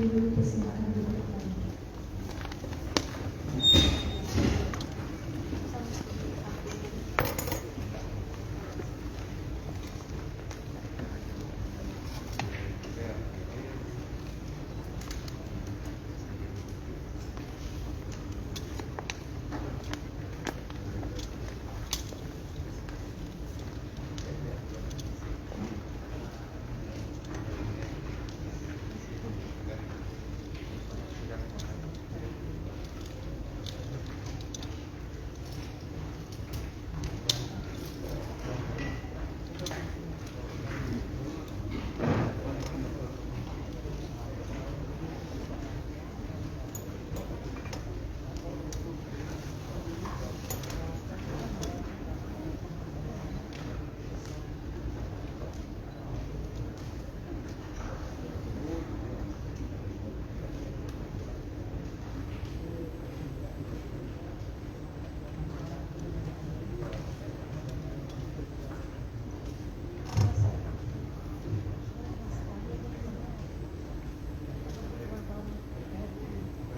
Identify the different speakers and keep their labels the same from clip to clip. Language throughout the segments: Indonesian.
Speaker 1: dulu persilakan duduk lagi.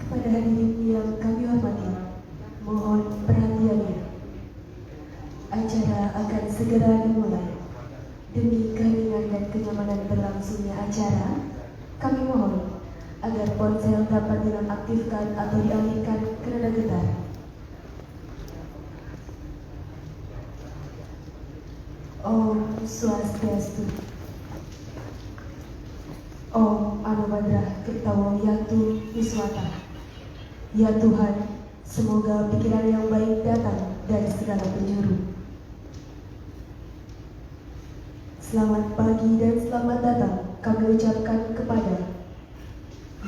Speaker 1: Pada hadirin yang kami hormati, mohon perhatiannya. Acara akan segera dimulai. Demi keheningan dan kenyamanan berlangsungnya acara, kami mohon agar ponsel dapat dinonaktifkan atau dialihkan ke nada getar. Om Swastiastu. Om Anubhadrah Kertawo Yatu Wiswata. Ya Tuhan, semoga pikiran yang baik datang dari segala penjuru. Selamat pagi dan selamat datang kami ucapkan kepada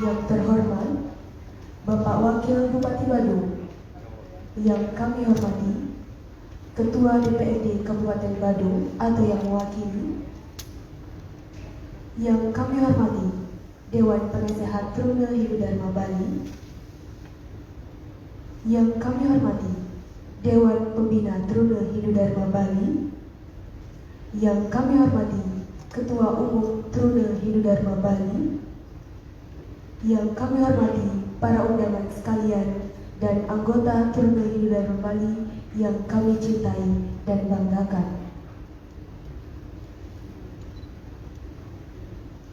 Speaker 1: yang terhormat Bapak Wakil Bupati Badung, yang kami hormati Ketua DPRD Kabupaten Badung atau yang mewakili, yang kami hormati Dewan Penasehat Truna Hidudharma Bali, yang kami hormati Dewan Pembina Truna Hidudharma Bali, yang kami hormati Ketua Umum Truna Hidudharma Bali, yang kami hormati para undangan sekalian dan anggota Truna Hidudharma Bali yang kami cintai dan banggakan.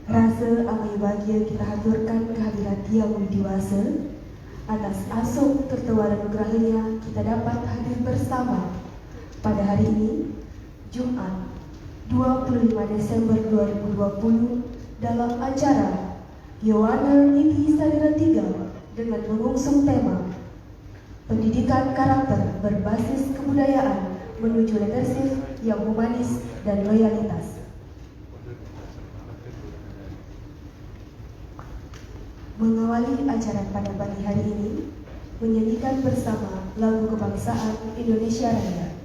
Speaker 1: Rasa amat bahagia kita haturkan kehadiran Yang Widiwasa. Atas asung tertawa dan nugrahnya kita dapat hadir bersama pada hari ini, Jumat 25 Desember 2020 dalam acara Yowana Niti Sadera 3 dengan mengusung tema Pendidikan Karakter Berbasis Kebudayaan Menuju Leadership yang Humanis dan Loyalitas. Mengawali acara pada pagi hari ini, menyanyikan bersama lagu kebangsaan Indonesia Raya.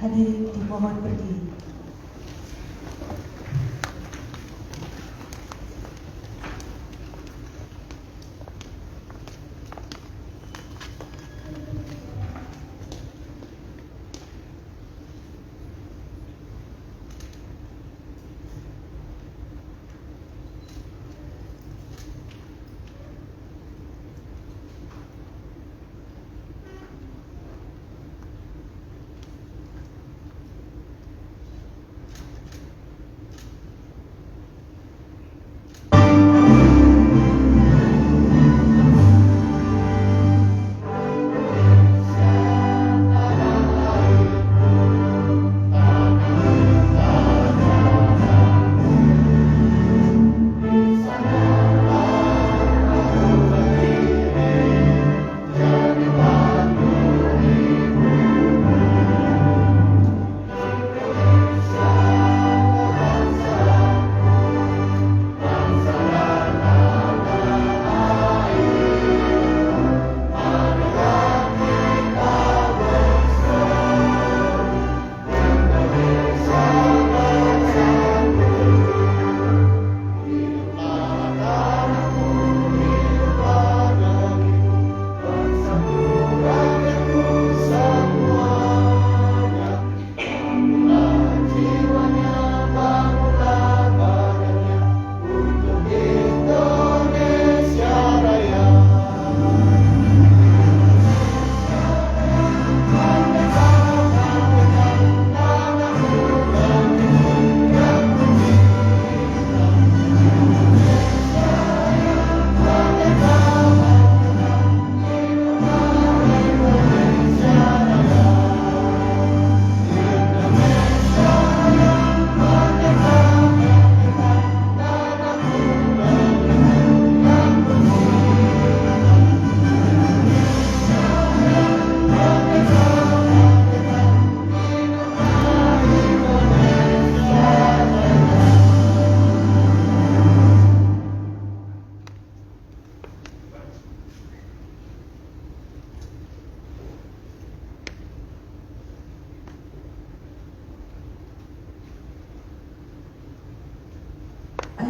Speaker 1: Hadirin dimohon berdiri.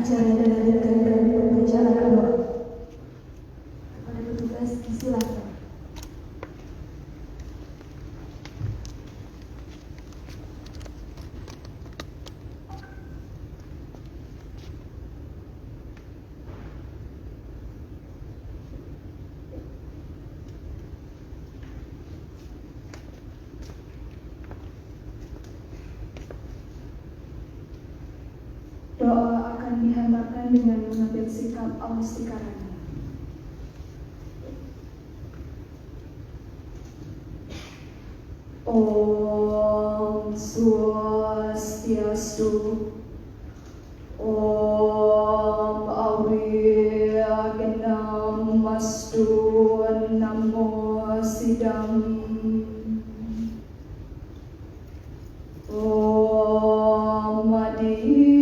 Speaker 1: Acara dilanjutkan dengan pembacaan doa. Kepada petugas disilakan. Doa akan dihantarkan dengan mengambil sikap austikarana. Om Swastiastu. Om Awignamastu. Namo Sidam. Om Adi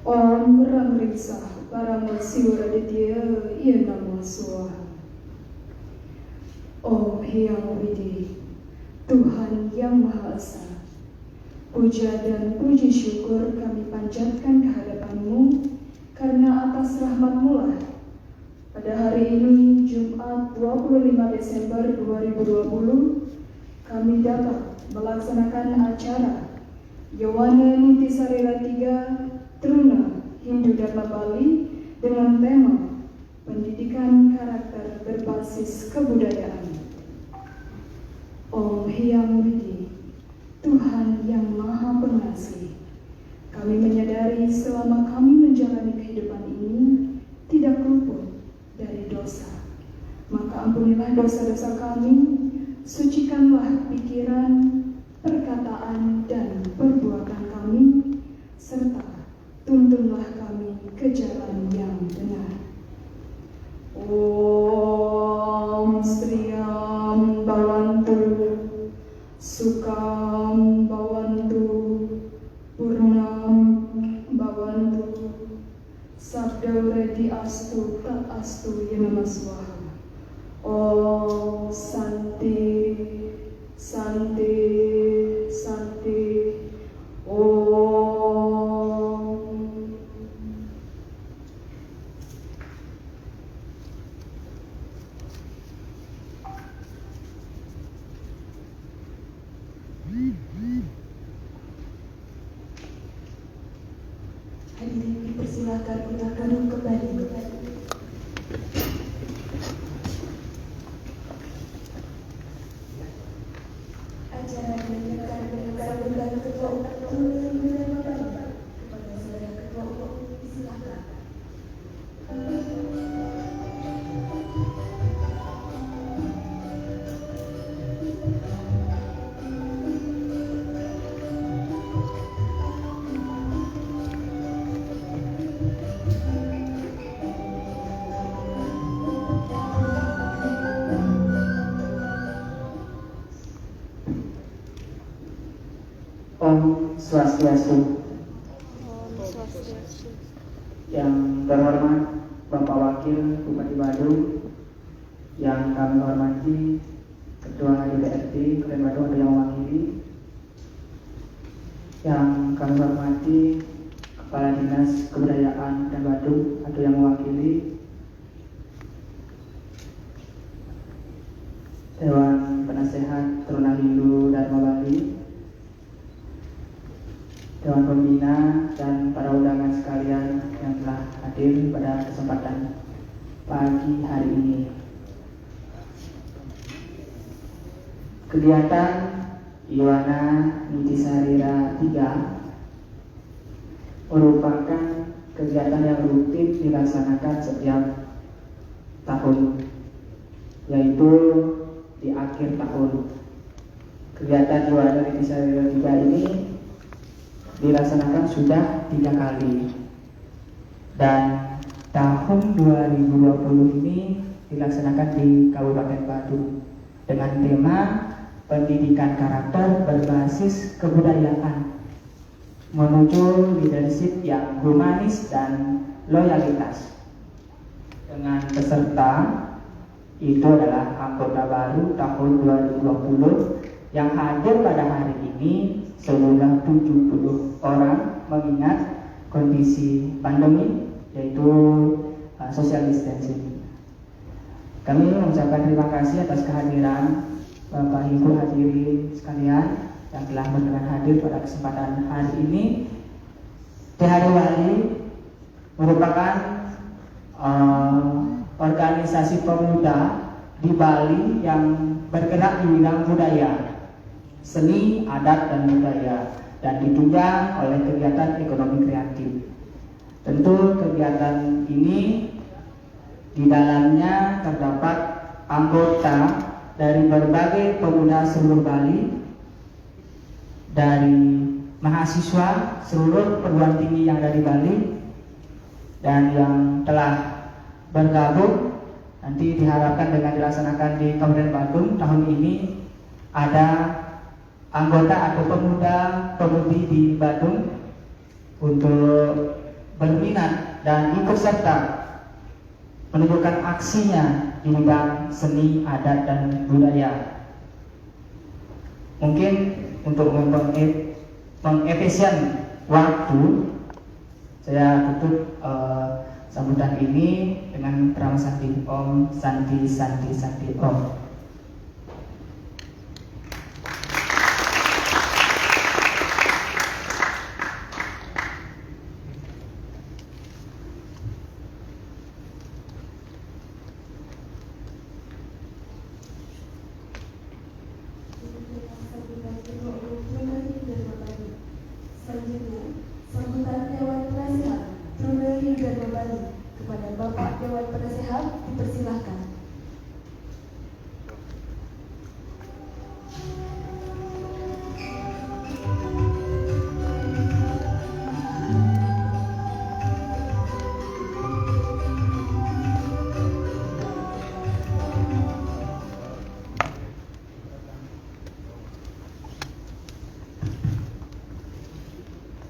Speaker 1: Om Ramriksa Paramasiwaraditya Namo Swaha. Om Hyang Widi, Tuhan yang Maha Esa, puja dan puji syukur kami panjatkan kehadapan-Mu karena atas rahmat-Mu lah pada hari ini Jumat 25 Desember 2020 kami dapat melaksanakan acara Yawana Nitisarira 3 Truna Hindu Dharma Bali dengan tema pendidikan karakter berbasis kebudayaan. Om Hyang Widi, Tuhan yang Maha Pengasih, kami menyadari selama kami menjalani kehidupan ini tidak luput dari dosa. Maka ampunilah dosa-dosa kami, sucikanlah pikiran, perkataan, dan perbuatan kami, serta tuntunlah kami ke jalan yang benar. Om Sriyam Bhavantu, Sukam Bhavantu, Purnam Bhavantu, Sabda Redi Astu Tak Astu Nama Swaha. Om Santi, Santi, Santi. Om. Hadirin dipersilakan untuk duduk kembali. Acara dilanjutkan dengan sambutan Ketua Umum Hindu Dharma Bali. Kepada saudara Ketua Umum disilakan.
Speaker 2: Om Swastiastu. Yang terhormat Bapak Wakil Bupati Badung, yang kami hormati Ketua DPRD Kabupaten Badung atau yang mewakili, yang kami hormati Kepala Dinas Kebudayaan dan Badung atau yang mewakili, Dewan Penasehat Truna Hindu Dharma Bali, Dewan Pembina, dan para undangan sekalian yang telah hadir pada kesempatan pagi hari ini. Kegiatan Yawana Nitisarira 3 merupakan kegiatan yang rutin dilaksanakan setiap tahun, yaitu di akhir tahun. kegiatan Juara Rintisan 3 ini dilaksanakan sudah 3 kali, dan tahun 2020 ini dilaksanakan di Kabupaten Badung dengan tema pendidikan karakter berbasis kebudayaan menuju leadership yang humanis dan loyalitas, dengan peserta itu adalah anggota baru tahun 2020 yang hadir pada hari ini sejumlah 70 orang, mengingat kondisi pandemi yaitu social distancing. Kami mengucapkan terima kasih atas kehadiran Bapak Ibu hadirin sekalian yang telah berkenan hadir pada kesempatan hari ini. THD Bali merupakan organisasi pemuda di Bali yang bergerak di bidang budaya, seni, adat, dan budaya, dan ditunjang oleh kegiatan ekonomi kreatif. Tentu kegiatan ini di dalamnya terdapat anggota dari berbagai pemuda seluruh Bali, dari mahasiswa seluruh perguruan tinggi yang ada di Bali, dan yang telah bergabung nanti diharapkan dengan dilaksanakan di Kabupaten Badung tahun ini ada anggota atau pemuda-pemudi di Badung untuk berminat dan ikut serta menunjukkan aksinya di bidang seni, adat, dan budaya. Mungkin untuk mengefisien waktu, saya tutup sambutan ini dengan Pram Santi Om, Santi Santi Santi Om.
Speaker 1: Selanjutnya, sambutan Dewan Penasehat Trunei Dharma Bali. Kepada Bapak Dewan Penasehat dipersilahkan.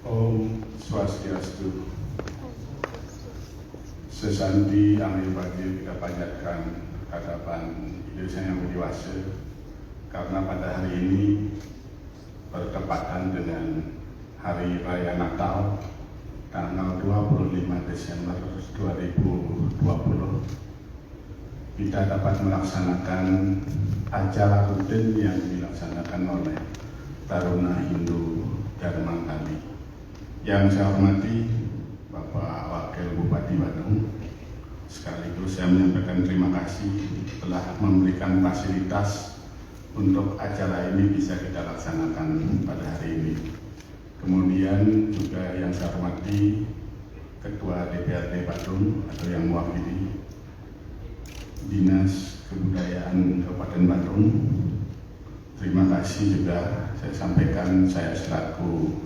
Speaker 3: Om Swastiastu. Sesanti Amir Bagir kita panjatkan hadapan Indonesia yang berdiwasa, karena pada hari ini bertepatan dengan Hari Raya Natal tanggal 25 Desember 2020, kita dapat melaksanakan acara rutin yang dilaksanakan oleh Taruna Hindu Dharma Bali. Yang saya hormati Bapak Wakil Bupati Badung, sekaligus saya menyampaikan terima kasih telah memberikan fasilitas untuk acara ini bisa kita laksanakan pada hari ini. Kemudian juga yang saya hormati Ketua DPRD Badung atau yang mewakili Dinas Kebudayaan Kabupaten Badung. Terima kasih juga saya sampaikan, saya selaku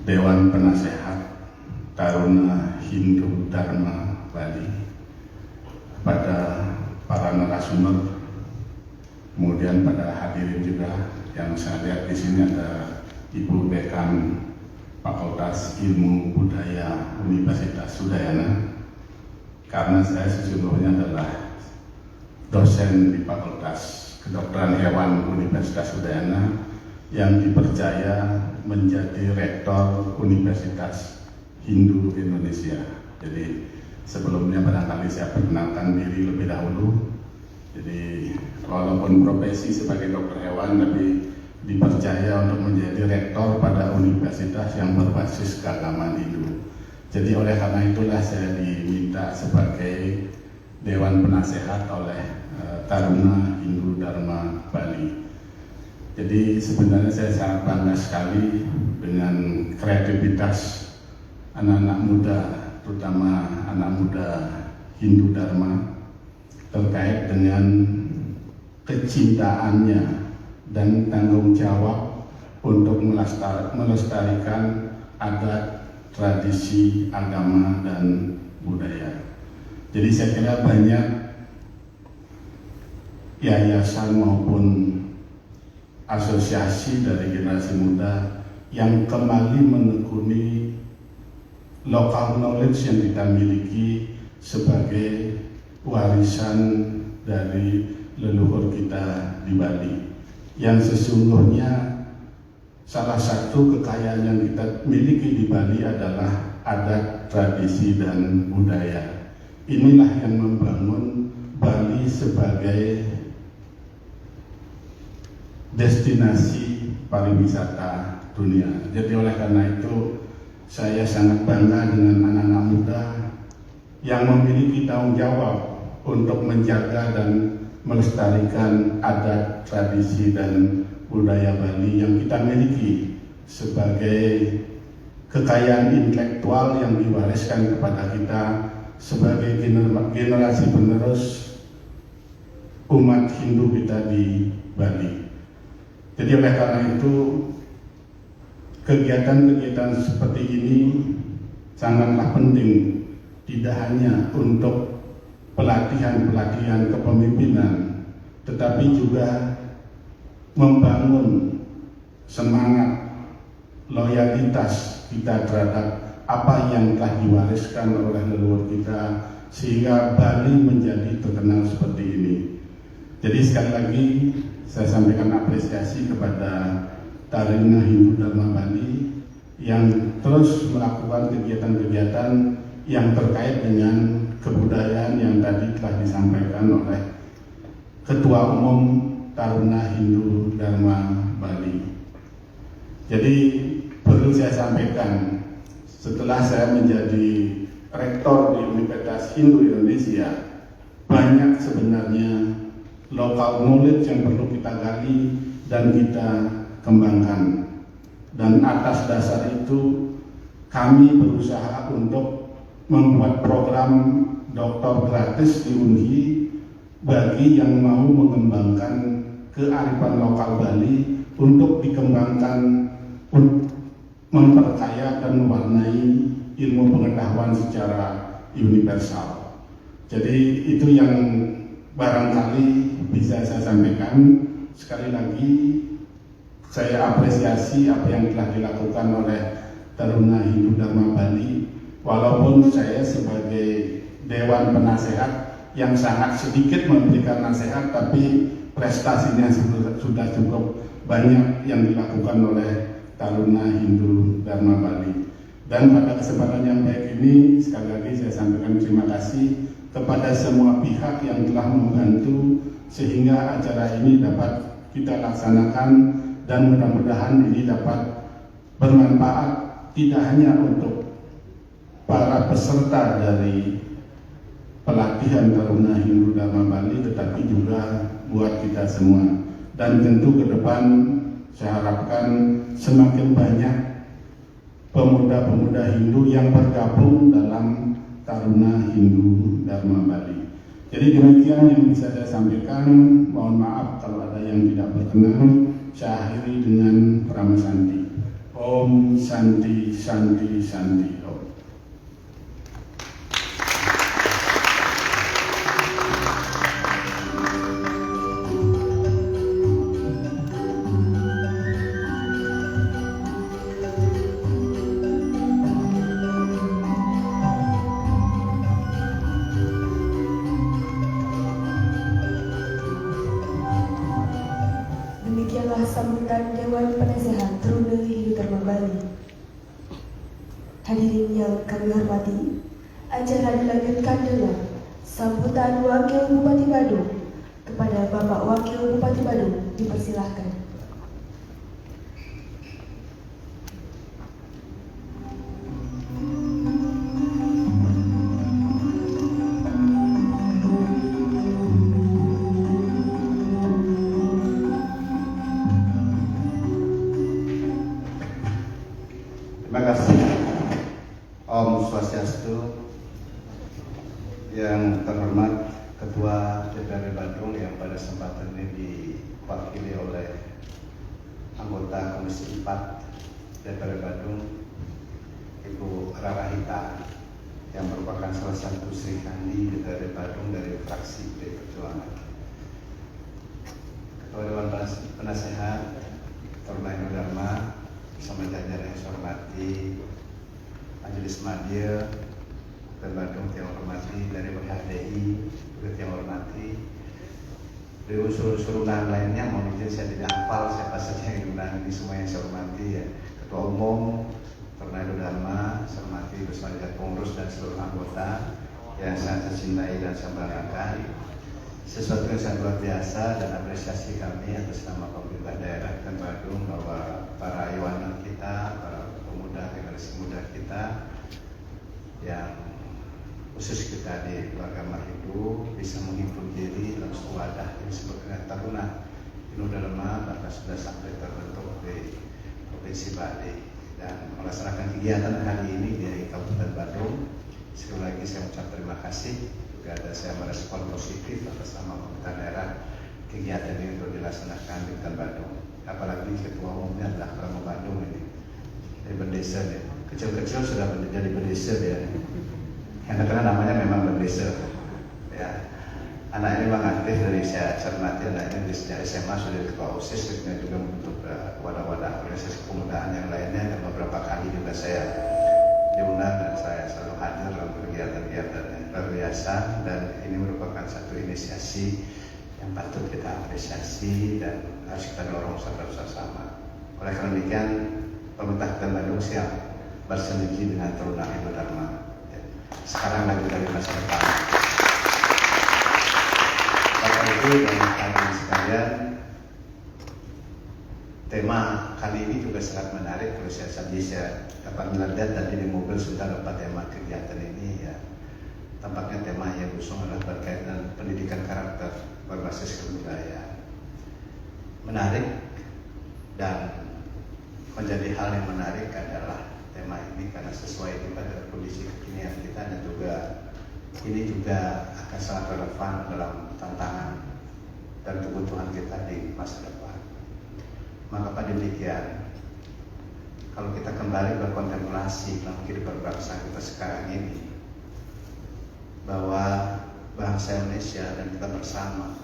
Speaker 3: Dewan Penasehat Taruna Hindu Dharma Bali, kepada para narasumber, kemudian pada hadirin juga yang saya lihat di sini ada Ibu Dekan Fakultas Ilmu Budaya Universitas Udayana, karena saya sesungguhnya adalah dosen di Fakultas Kedokteran Hewan Universitas Udayana yang dipercaya menjadi rektor Universitas Hindu Indonesia. Jadi sebelumnya barangkali saya perkenalkan diri lebih dahulu. Jadi walaupun profesi sebagai dokter hewan, tapi dipercaya untuk menjadi rektor pada universitas yang berbasis keagamaan Hindu. Jadi oleh karena itulah saya diminta sebagai Dewan Penasehat oleh Taruna Hindu Dharma Bali. Jadi sebenarnya saya sangat bangga sekali dengan kreativitas anak-anak muda, terutama anak muda Hindu Dharma, terkait dengan kecintaannya dan tanggung jawab untuk melestarikan adat, tradisi, agama, dan budaya. Jadi saya kira banyak yayasan maupun asosiasi dari generasi muda yang kembali menekuni local knowledge yang kita miliki sebagai warisan dari leluhur kita di Bali, yang sesungguhnya salah satu kekayaan yang kita miliki di Bali adalah adat, tradisi, dan budaya. Inilah yang membangun Bali sebagai destinasi pariwisata dunia. Jadi oleh karena itu saya sangat bangga dengan anak-anak muda yang memiliki tanggung jawab untuk menjaga dan melestarikan adat, tradisi, dan budaya Bali yang kita miliki sebagai kekayaan intelektual yang diwariskan kepada kita sebagai generasi penerus umat Hindu kita di Bali. Jadi oleh karena itu kegiatan-kegiatan seperti ini sangatlah penting, tidak hanya untuk pelatihan-pelatihan kepemimpinan, tetapi juga membangun semangat loyalitas kita terhadap apa yang telah diwariskan oleh leluhur kita, sehingga Bali menjadi terkenal seperti ini. Jadi sekali lagi saya sampaikan apresiasi kepada Taruna Hindu Dharma Bali yang terus melakukan kegiatan-kegiatan yang terkait dengan kebudayaan yang tadi telah disampaikan oleh Ketua Umum Taruna Hindu Dharma Bali. Jadi perlu saya sampaikan, setelah saya menjadi rektor di Universitas Hindu Indonesia, banyak sebenarnya local knowledge yang perlu kita gali dan kita kembangkan. Dan atas dasar itu kami berusaha untuk membuat program doktor gratis di UNHI bagi yang mau mengembangkan kearifan lokal Bali untuk dikembangkan, memperkaya dan mewarnai ilmu pengetahuan secara universal. Jadi itu yang barangkali bisa saya sampaikan. Sekali lagi saya apresiasi apa yang telah dilakukan oleh Taruna Hindu Dharma Bali, walaupun saya sebagai Dewan Penasehat yang sangat sedikit memberikan nasihat, tapi prestasinya sudah cukup banyak yang dilakukan oleh Taruna Hindu Dharma Bali. Dan pada kesempatan yang baik ini, sekali lagi saya sampaikan terima kasih kepada semua pihak yang telah membantu sehingga acara ini dapat kita laksanakan, dan mudah-mudahan ini dapat bermanfaat tidak hanya untuk para peserta dari pelatihan Taruna Hindu Dharma Bali, tetapi juga buat kita semua. Dan tentu ke depan saya harapkan semakin banyak pemuda-pemuda Hindu yang bergabung dalam Taruna Hindu Dharma Bali. Jadi demikian yang bisa saya sampaikan. Mohon maaf kalau ada yang tidak berkenan. Saya akhiri dengan Prama Santi. Om Santi Santi Santi Om.
Speaker 1: Demikianlah sambutan Dewan Penasehat Taruna Hindu Dharma Bali. Hadirin yang kami hormati, acara dilanjutkan dengan sambutan Wakil Bupati Badung. Kepada Bapak Wakil Bupati Badung, dipersilahkan.
Speaker 4: Terima kasih. Om Swastiastu. Yang terhormat Ketua DPRD Bandung yang pada kesempatan ini diwakili oleh Komisi 4 DPR Badung, Ibu Rarahita, yang merupakan salah satu Sri Kandi DPR Badung dari fraksi PDI Perjuangan. Ketua Dewan Penasehat Taruna Hindu Dharma bersama jajaran yang saya hormati, Majelis Madya dan Badung yang hormati, dari BHDI juga yang hormati, dari unsur-unsuran lainnya, mohon izin saya tidak hafal siapa saja yang diundang ini, semua yang saya hormati ya. Ketua Umum Taruna Hindu Dharma, saya hormati bersama dengan pengurus dan seluruh anggota yang sangat saya cintai dan saya banggakan. Sesuatu yang sangat luar biasa dan apresiasi kami atas nama pemerintah daerah Kabupaten Badung bahwa para ayuanan kita, para pemuda, generasi muda kita yang khusus kita di keluarga Mahidu bisa menghimpun diri dalam sebuah wadah yang disebut dengan Taruna Hindu Dharma, bahkan sudah sampai terbentuk di Provinsi Bali dan melaksanakan kegiatan hari ini di Kabupaten Badung. Sekali lagi saya ucap terima kasih. Juga ada saya merespon positif atas nama pemerintah daerah kegiatan ini untuk dilaksanakan di Kabupaten Badung. Apalagi ketua umumnya adalah orang Badung ini dari berdesa ya. Kecil-kecil sudah menjadi berdesa dia. Karena namanya memang berdesa. Ya. Anak ini memang aktif dari saya cermati, anak ini sejak SMA sudah ketua OSIS, dan juga membentuk wadah-wadah organisasi kepemudaan yang lainnya, dan beberapa kali juga saya diundang dan saya selalu hadir dalam kegiatan-kegiatan yang luar biasa, dan ini merupakan satu inisiasi yang patut kita apresiasi dan harus kita dorong secara bersama. Oleh karena demikian, pemerintah Kabupaten Badung siap bersinergi dengan Taruna Hindu Dharma. Sekarang lagi dari masa depan. Bapak Ibu dan hadirin sekalian, tema kali ini juga sangat menarik. Kalau saya dapat melihat tadi di mobil sudah dapat tema kegiatan ini ya. Tampaknya tema yang diusung adalah berkaitan pendidikan karakter berbasis kebudayaan. Menarik, dan menjadi hal yang menarik adalah tema ini karena sesuai juga dengan kondisi kekinian kita, dan juga ini juga akan sangat relevan dalam tantangan dan kebutuhan kita di masa depan. Maka pada demikian, kalau kita kembali berkontemplasi dalam kehidupan bangsa kita sekarang ini, bahwa bangsa Indonesia dan kita bersama,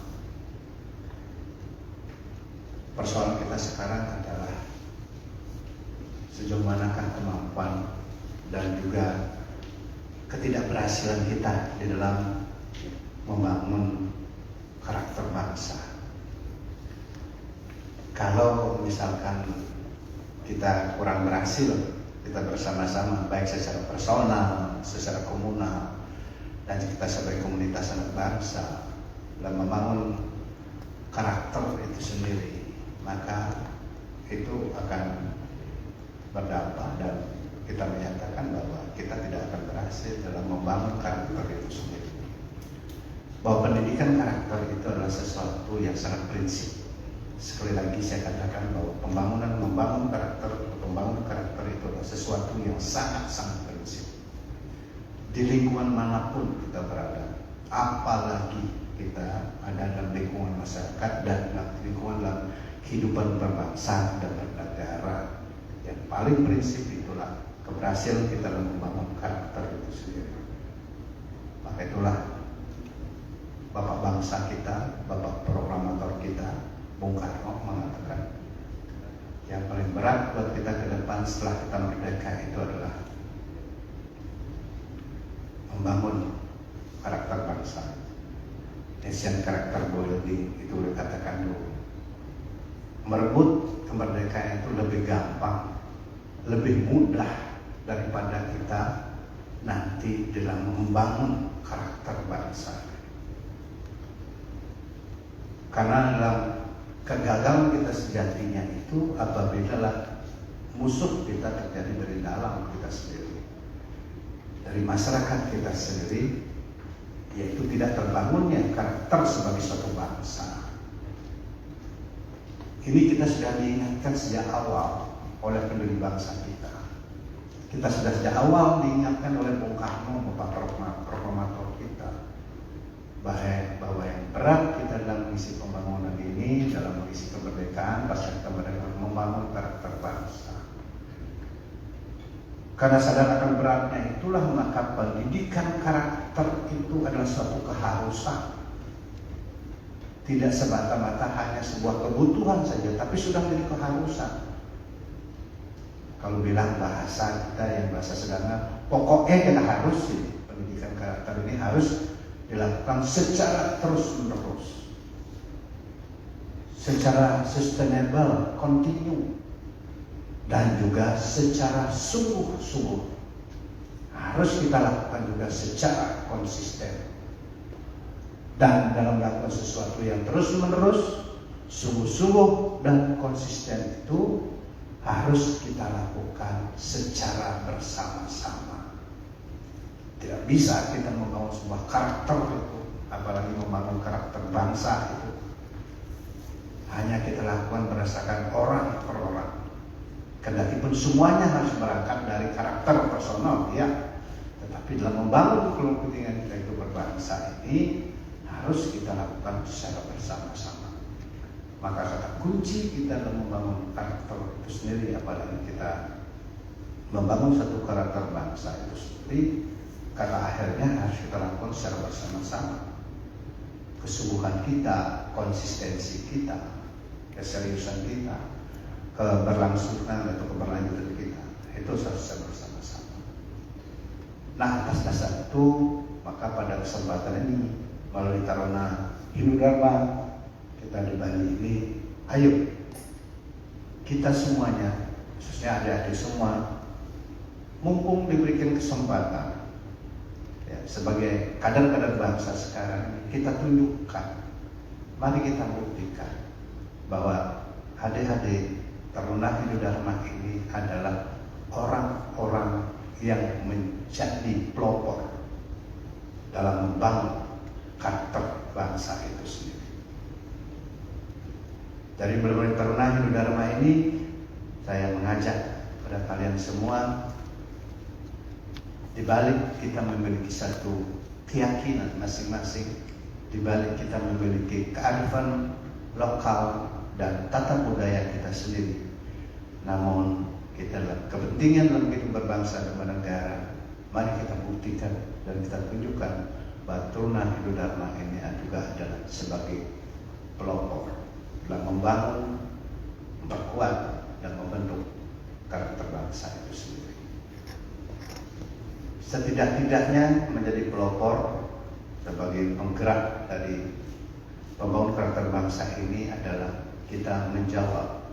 Speaker 4: persoalan kita sekarang adalah sejauh manakah kemampuan dan juga ketidakberhasilan kita di dalam membangun karakter bangsa. Kalau misalkan kita kurang berhasil, kita bersama-sama baik secara personal, secara komunal, dan kita sebagai komunitas anak bangsa dalam membangun karakter itu sendiri, maka itu akan berdampak, dan kita menyatakan bahwa kita tidak akan berhasil dalam membangun karakter itu sendiri. Bahwa pendidikan karakter itu adalah sesuatu yang sangat prinsip. Sekali lagi saya katakan bahwa membangun karakter itu adalah sesuatu yang sangat-sangat prinsip. Di lingkungan manapun kita berada, apalagi kita ada dalam lingkungan masyarakat dan dalam lingkungan dalam kehidupan berbangsa dan bernegara, yang paling prinsip itulah keberhasilan kita dalam membangun karakter itu sendiri. Maka itulah Bapak bangsa kita, Bapak proklamator kita, Bung Karno mengatakan yang paling berat buat kita ke depan setelah kita merdeka itu adalah membangun karakter bangsa. Asian karakter building itu dikatakan dulu. Merebut kemerdekaan itu lebih gampang, lebih mudah daripada kita nanti dalam membangun karakter bangsa. Karena dalam kegagalan kita sejatinya itu apabila musuh kita terjadi dari dalam kita sendiri, dari masyarakat kita sendiri, yaitu tidak terbangunnya karakter sebagai suatu bangsa. Ini kita sudah diingatkan sejak awal oleh pendiri bangsa kita. Kita sudah sejak awal diingatkan oleh Bung Karno, Bapak proklamator kita, bahwa yang berat kita dalam mengisi pembangunan ini, dalam mengisi kemerdekaan, pasca kemerdekaan, membangun karakter bangsa. Karena sadar akan beratnya itulah maka pendidikan karakter itu adalah suatu keharusan. Tidak semata-mata hanya sebuah kebutuhan saja, tapi sudah menjadi keharusan. Kalau bilang bahasa kita yang bahasa sederhana, pokoknya kita harus ini, pendidikan karakter ini harus dilakukan secara terus-menerus, secara sustainable, continue, dan juga secara sungguh-sungguh. Harus kita lakukan juga secara konsisten. Dan dalam melakukan sesuatu yang terus-menerus, sungguh-sungguh dan konsisten itu harus kita lakukan secara bersama-sama. Tidak bisa kita membangun sebuah karakter itu, apalagi membangun karakter bangsa itu, hanya kita lakukan berdasarkan orang per orang. Kendati pun semuanya harus berangkat dari karakter personal, ya. Tetapi dalam membangun kepentingan kita itu berbangsa ini harus kita lakukan secara bersama-sama. Maka kata kunci kita dalam membangun karakter itu sendiri, apalagi kita membangun satu karakter bangsa itu sendiri, kata akhirnya harus kita lakukan secara bersama-sama. Kesungguhan kita, konsistensi kita, keseriusan kita, keberlangsungan atau keberlanjutan kita, itu harus secara bersama-sama. Nah, atas dasar itu, maka pada kesempatan ini melalui Taruna Hindu Dharma kita di Bali ini, ayo kita semuanya, khususnya adik-adik semua, mumpung diberikan kesempatan ya, sebagai kader-kader bangsa sekarang, kita tunjukkan, mari kita buktikan bahwa adik-adik Taruna Hindu Dharma ini adalah orang-orang yang menjadi pelopor dalam membangun karakter bangsa itu sendiri. Dari berbagai Taruna Hindu Dharma ini, saya mengajak pada kalian semua, di balik kita memiliki satu keyakinan masing-masing, di balik kita memiliki kearifan lokal dan tata budaya kita sendiri. Namun kita dalam kepentingan dalam hidup berbangsa dan bernegara, mari kita buktikan dan kita tunjukkan bahwa Taruna Hindu Dharma ini juga adalah sebagai pelopor dalam membangun, memperkuat dan membentuk karakter bangsa itu sendiri. Setidak-tidaknya menjadi pelopor sebagai penggerak dari pembangun karakter bangsa ini adalah kita menjawab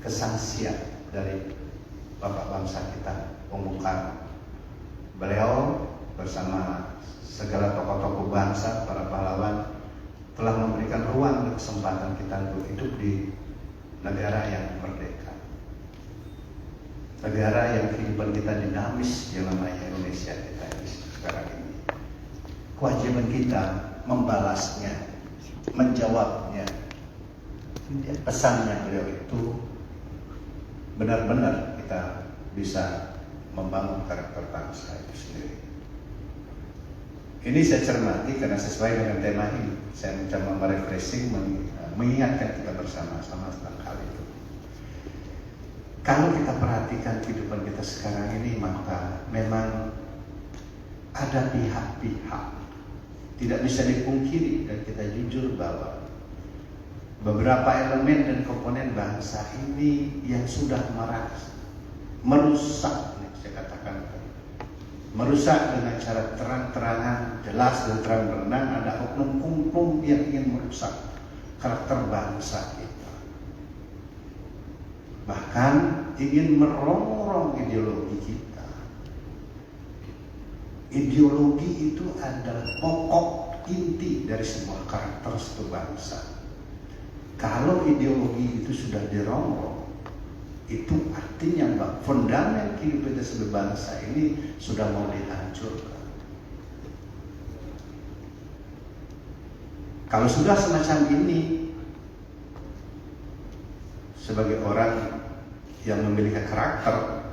Speaker 4: kesangsian dari Bapak bangsa kita, Bung Karno. Beliau bersama segala tokoh-tokoh bangsa, para pahlawan, telah memberikan ruang dan kesempatan kita untuk hidup di negara yang merdeka, negara yang kehidupan kita dinamis yang namanya Indonesia kita ini sekarang ini. Kewajiban kita membalasnya, menjawabnya. Pesannya beliau itu benar-benar kita bisa membangun karakter bangsa itu sendiri. Ini saya cermati karena sesuai dengan tema ini, saya mencoba merefreshing, mengingatkan kita bersama-sama tentang hal itu. Kalau kita perhatikan kehidupan kita sekarang ini, maka memang ada pihak-pihak, tidak bisa dipungkiri dan kita jujur bahwa beberapa elemen dan komponen bangsa ini yang sudah merusak, saya katakan, merusak dengan cara terang-terangan, jelas dan terang benderang. Ada oknum-oknum yang ingin merusak karakter bangsa kita, bahkan ingin merongrong ideologi kita. Ideologi itu adalah pokok inti dari sebuah karakter suatu bangsa. Kalau ideologi itu sudah dirongrong, itu artinya bahwa fundament kehidupan kita sebagai bangsa ini sudah mau dihancurkan. Kalau sudah semacam ini, sebagai orang yang memiliki karakter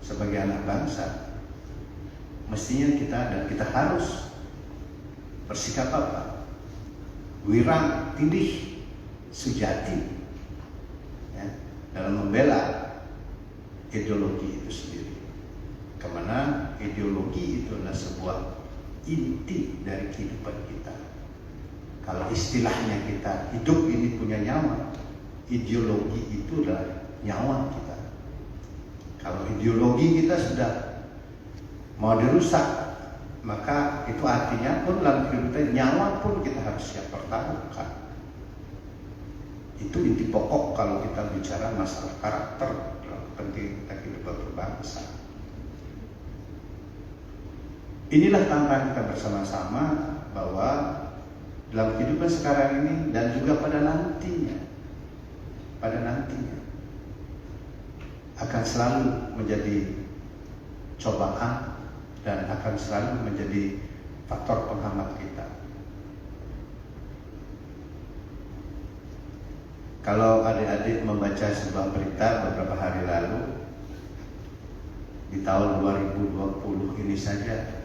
Speaker 4: sebagai anak bangsa, mestinya kita harus bersikap apa? Wirang tindih sujati, ya, dalam membela ideologi itu sendiri. Kemana ideologi itu adalah sebuah inti dari kehidupan kita. Kalau istilahnya kita hidup ini punya nyawa, ideologi itu adalah nyawa kita. Kalau ideologi kita sudah mau dirusak, maka itu artinya pun dalam hidup kita nyawa pun kita harus siap pertaruhkan. Itu inti pokok kalau kita bicara masalah karakter dalam penting kita kehidupan berbangsa. Inilah tantangan kita bersama-sama bahwa dalam kehidupan sekarang ini dan juga pada nantinya akan selalu menjadi cobaan dan akan selalu menjadi faktor penghambat kita. Kalau adik-adik membaca sebuah berita beberapa hari lalu, di tahun 2020 ini saja,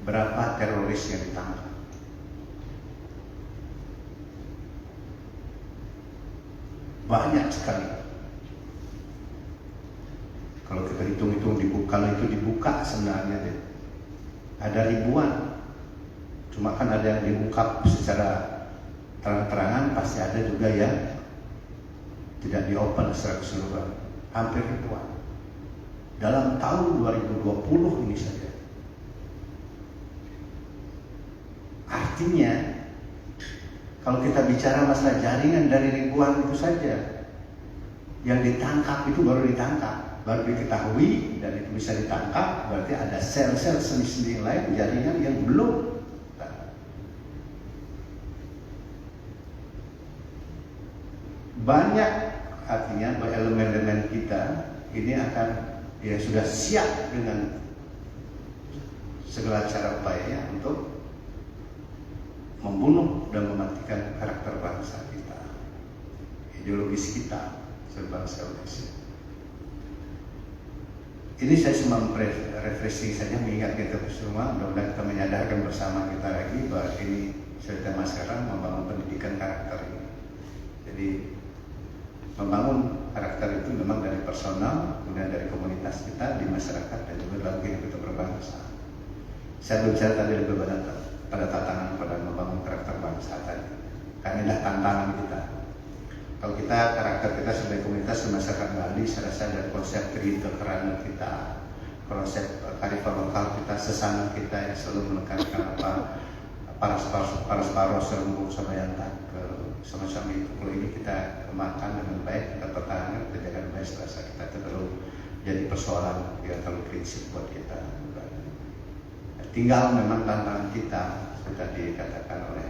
Speaker 4: berapa teroris yang ditangkap? Banyak sekali. Kalau kita hitung-hitung kalau itu dibuka sebenarnya deh, ada ribuan. Cuma kan ada yang dibuka secara terang-terangan, pasti ada juga yang tidak di-open secara keseluruhan. Hampir ribuan. Dalam tahun 2020 ini saja. Artinya, kalau kita bicara masalah jaringan dari ribuan itu saja, yang ditangkap itu baru ditangkap, baru diketahui dan itu bisa ditangkap, berarti ada sel-sel seni-seni lain jaringan yang belum. Banyak artinya bahwa elemen-elemen kita ini akan sudah siap dengan segala cara upayanya untuk membunuh dan mematikan karakter bangsa kita, ideologis kita sebangsa Indonesia. Ini saya cuma refreshing saja, mengingat kita semua, mudah-mudahan kita menyadarkan bersama kita lagi bahwa ini sudah tema sekarang membangun pendidikan karakter ini. Jadi membangun karakter itu memang dari personal, kemudian dari komunitas kita, di masyarakat, dan juga dalam kehidupan kita berbangsa. Saya berbicara tadi lebih banyak pada tantangan pada membangun karakter bangsa tadi. Karena inilah tantangan kita. Kalau kita karakter kita sebagai komunitas di masyarakat Bali, saya rasa dari konsep keranan kita, konsep kearifan lokal kita, sesama kita yang selalu menekankan apa paras-paros serumbu sama yang tak semacam itu. Kalau ini kita kembangkan dengan baik, kita pertahankan, kita jaga baik, rasa kita itu perlu jadi persoalan yang terlalu prinsip buat kita. Tinggal memang tantangan kita, seperti tadi dikatakan oleh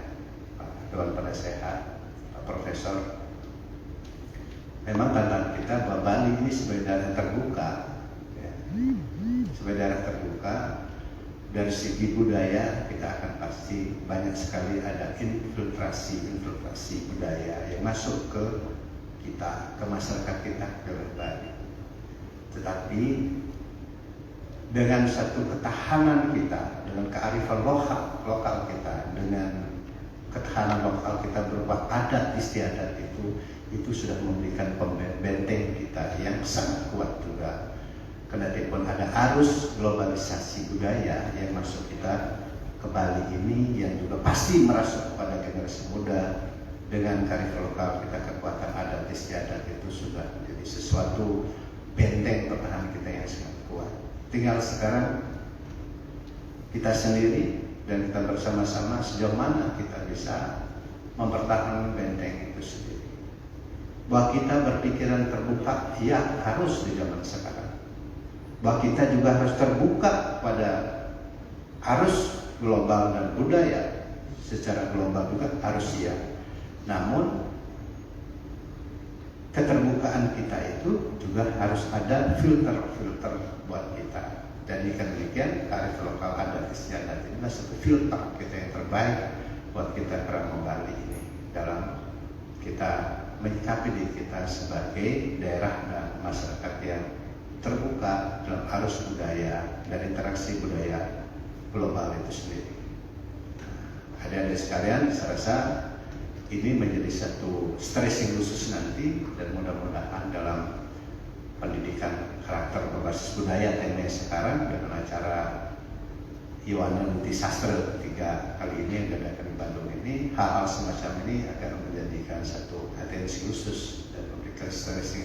Speaker 4: Pak Dewan Penasehat, Pak Profesor. Memang tantangan kita bahwa Bali ini sebagai daerah terbuka, ya, sebagai daerah terbuka, dari segi budaya kita akan pasti banyak sekali ada infiltrasi budaya yang masuk ke kita, ke masyarakat kita, ke Bali. Tetapi dengan satu ketahanan kita, dengan kearifan lokal kita, dengan ketahanan lokal kita berupa adat istiadat itu sudah memberikan benteng kita yang sangat kuat juga. Kendatipun ada arus globalisasi budaya yang masuk kita ke Bali ini, yang juga pasti merasuk kepada generasi muda, dengan kearifan lokal kita, kekuatan adat istiadat itu sudah menjadi sesuatu benteng pertahanan kita yang sangat kuat. Tinggal sekarang kita sendiri dan kita bersama-sama sejauh mana kita bisa mempertahankan benteng itu sendiri. Bahwa kita berpikiran terbuka, ya harus di zaman sekarang. Bahwa kita juga harus terbuka pada arus global dan budaya secara global juga harus siap. Namun keterbukaan kita itu juga harus ada filter buat kita. Dan jika demikian, kearifan lokal adat istiadat ini adalah satu filter kita yang terbaik buat kita Kerama Bali ini dalam kita menyikapi diri kita sebagai daerah dan masyarakat yang terbuka dalam arus budaya dan interaksi budaya global itu sendiri. Adik-adik sekalian, saya rasa ini menjadi satu stressing khusus nanti, dan mudah-mudahan dalam pendidikan karakter berbasis budaya tema sekarang dengan acara Iwana Muti Sastra 3 kali ini yang diadakan di Bandung ini, hal-hal semacam ini akan menjadikan satu atensi khusus dan memberikan stressing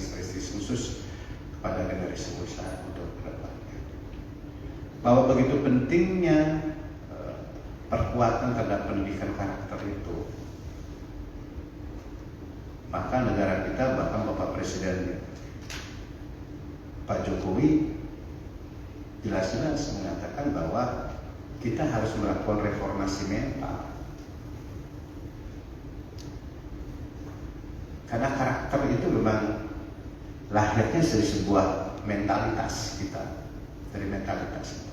Speaker 4: khusus kepada generasi muda untuk kedepannya. Bahwa begitu pentingnya perkuatan terhadap pendidikan karakter itu, maka negara kita, bahkan Bapak Presiden Pak Jokowi jelas-jelas mengatakan bahwa kita harus melakukan reformasi mental. Karena karakter itu memang lahirnya dari sebuah mentalitas kita, dari mentalitas kita.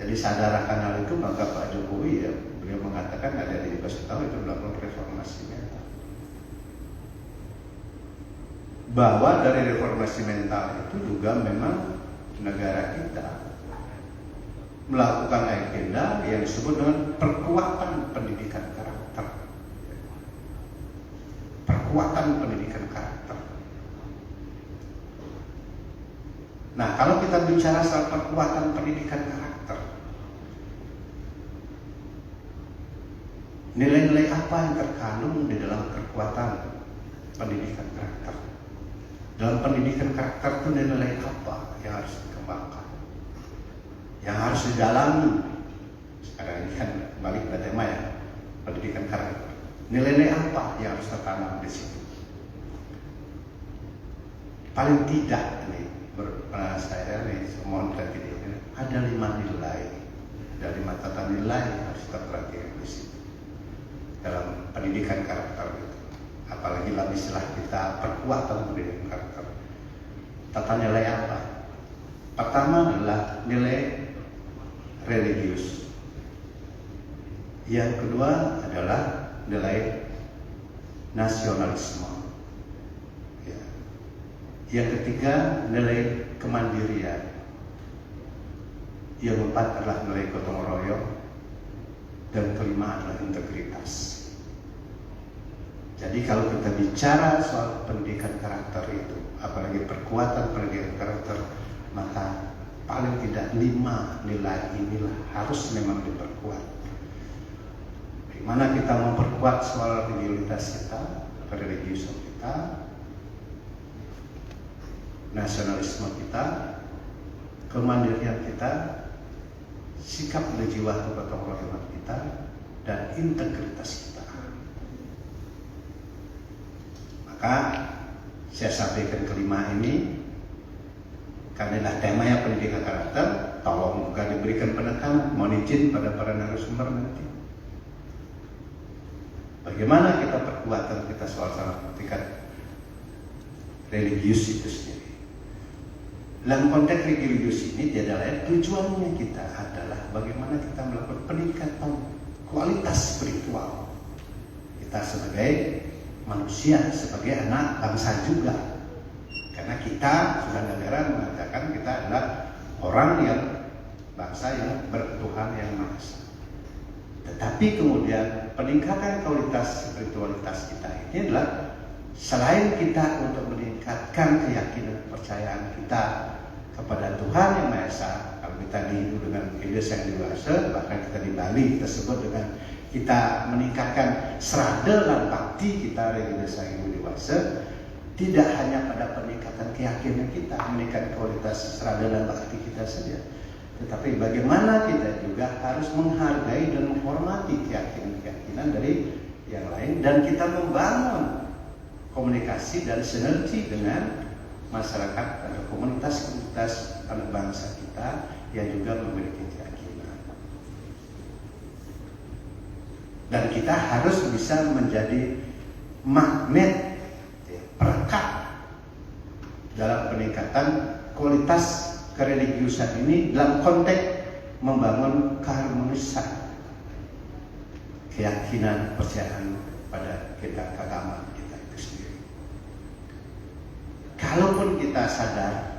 Speaker 4: Jadi sadar akan hal itu, maka Pak Jokowi ya, beliau mengatakan ada di Dikasih tahu itu melakukan reformasi mental. Bahwa dari reformasi mental itu juga memang negara kita melakukan agenda yang disebut dengan perkuatan pendidikan karakter. Perkuatan pendidikan karakter. Nah, kalau kita bicara soal perkuatan pendidikan karakter, nilai-nilai apa yang terkandung di dalam kekuatan pendidikan karakter? Dalam pendidikan karakter itu nilai apa yang harus dikembangkan, yang harus didalami? Sekarang ini kan balik ke tema ya, pendidikan karakter. Nilai-nilai apa yang harus tertanam di situ? Paling tidak nih, saya nih mohon kritik ini ada 5 nilai, dari 5 tata nilai yang harus terperhatikan di situ dalam pendidikan karakter itu. Apalagi dalam istilah kita perkuatan pendidikan karakter. Tata nilai apa? Pertama adalah nilai religius. Yang kedua adalah nilai nasionalisme. Ya. Yang ketiga nilai kemandirian. Yang keempat adalah nilai gotong royong. Dan kelima adalah integritas. Jadi kalau kita bicara soal pendidikan karakter itu, apalagi perkuatan pendidikan karakter, maka paling tidak 5 nilai inilah harus memang diperkuat. Bagaimana kita memperkuat soal religiusitas kita, religiusan kita, nasionalisme kita, kemandirian kita, sikap berjiwa kegotong royongan kita, dan integritas kita. Maka saya sampaikan kelima ini karena temanya pendidikan karakter, tolong juga diberikan penekanan, mohon izin pada para narasumber nanti. Bagaimana kita perkuatan kita soal tingkat religius itu sendiri. Dalam konteks religius ini tidak lain tujuannya kita adalah bagaimana kita melakukan peningkatan kualitas spiritual kita sebagai manusia, sebagai anak bangsa juga. Karena kita sudah negara mengatakan kita adalah orang yang bangsa yang bertuhan yang Maha Esa. Tetapi kemudian peningkatan kualitas spiritualitas kita ini adalah selain kita untuk meningkatkan keyakinan kepercayaan kita kepada Tuhan yang Maha Esa. Kalau kita di dengan Indonesia yang dewasa, bahkan kita di Bali kita sebut dengan kita meningkatkan serada dan bakti kita Indonesia yang dewasa, tidak hanya pada peningkatan keyakinan kita, meningkatkan kualitas serada dan bakti kita saja, tetapi bagaimana kita juga harus menghargai dan menghormati keyakinan dari yang lain, dan kita membangun komunikasi dan sinergi dengan masyarakat atau komunitas-komunitas anak bangsa kita yang juga memiliki keyakinan. Dan kita harus bisa menjadi magnet, perekat dalam peningkatan kualitas kereligiusan ini dalam konteks membangun keharmonisan keyakinan kepercayaan pada kita keagamaan kita itu sendiri. Kalaupun kita sadar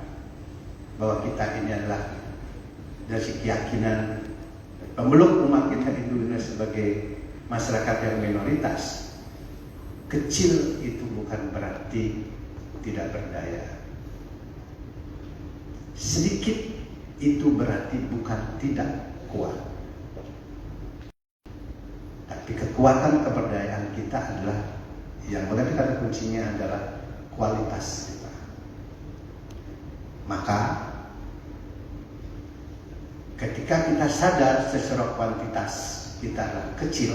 Speaker 4: bahwa kita ini adalah dari keyakinan pemeluk umat kita Hindu sebagai masyarakat yang minoritas, kecil itu bukan berarti tidak berdaya. Sedikit itu berarti bukan tidak kuat. Tapi kekuatan keberdayaan kita adalah, yang berarti kata kuncinya adalah kualitas kita. Maka ketika kita sadar secara kuantitas kita adalah kecil,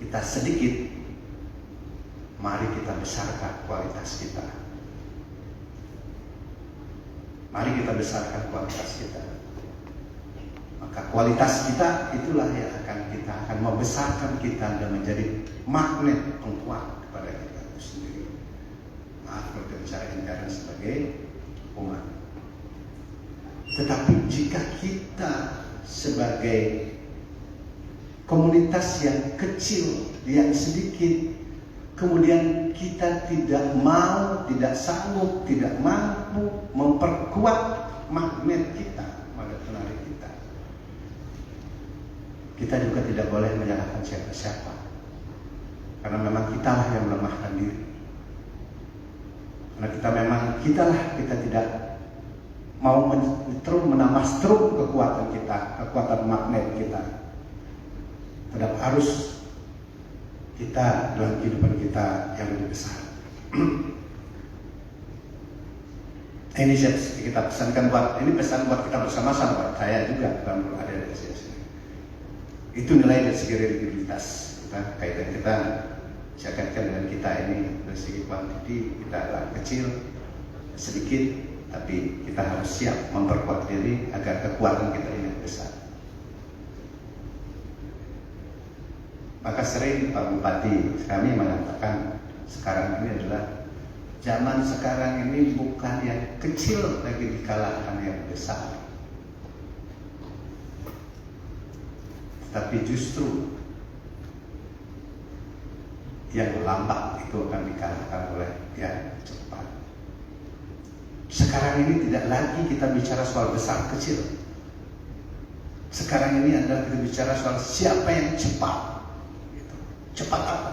Speaker 4: kita sedikit, mari kita besarkan kualitas kita. Mari kita besarkan kualitas kita. Maka kualitas kita itulah yang akan membesarkan kita dan menjadi magnet pengkuat kepada kita sendiri. Maaf berbicara intern sebagai umat. Tetapi jika kita sebagai komunitas yang kecil, yang sedikit, kemudian kita tidak mau, tidak sanggup, tidak mampu memperkuat magnet kita, magnet penarik kita, kita juga tidak boleh menyalahkan siapa-siapa, karena memang kitalah yang melemahkan diri. Karena kita tidak mau menambah struk kekuatan kita, kekuatan magnet kita. Tetap harus kita dalam kehidupan kita yang lebih besar. Ini kita pesankan ini pesan buat kita bersama-sama, buat saya juga dalam ada di sini. Itu nilai dari segi religiositas kita, kaitan kita siapkan dengan kita ini dari segi kuantiti kita adalah kecil, sedikit, tapi kita harus siap memperkuat diri agar kekuatan kita ini besar. Maka sering Pak Bupati kami mengatakan sekarang ini adalah zaman sekarang ini bukan yang kecil lagi dikalahkan yang besar, tapi justru yang lambat itu akan dikalahkan oleh yang cepat. Sekarang ini tidak lagi kita bicara soal besar kecil. Sekarang ini adalah kita bicara soal siapa yang cepat. Cepat apa?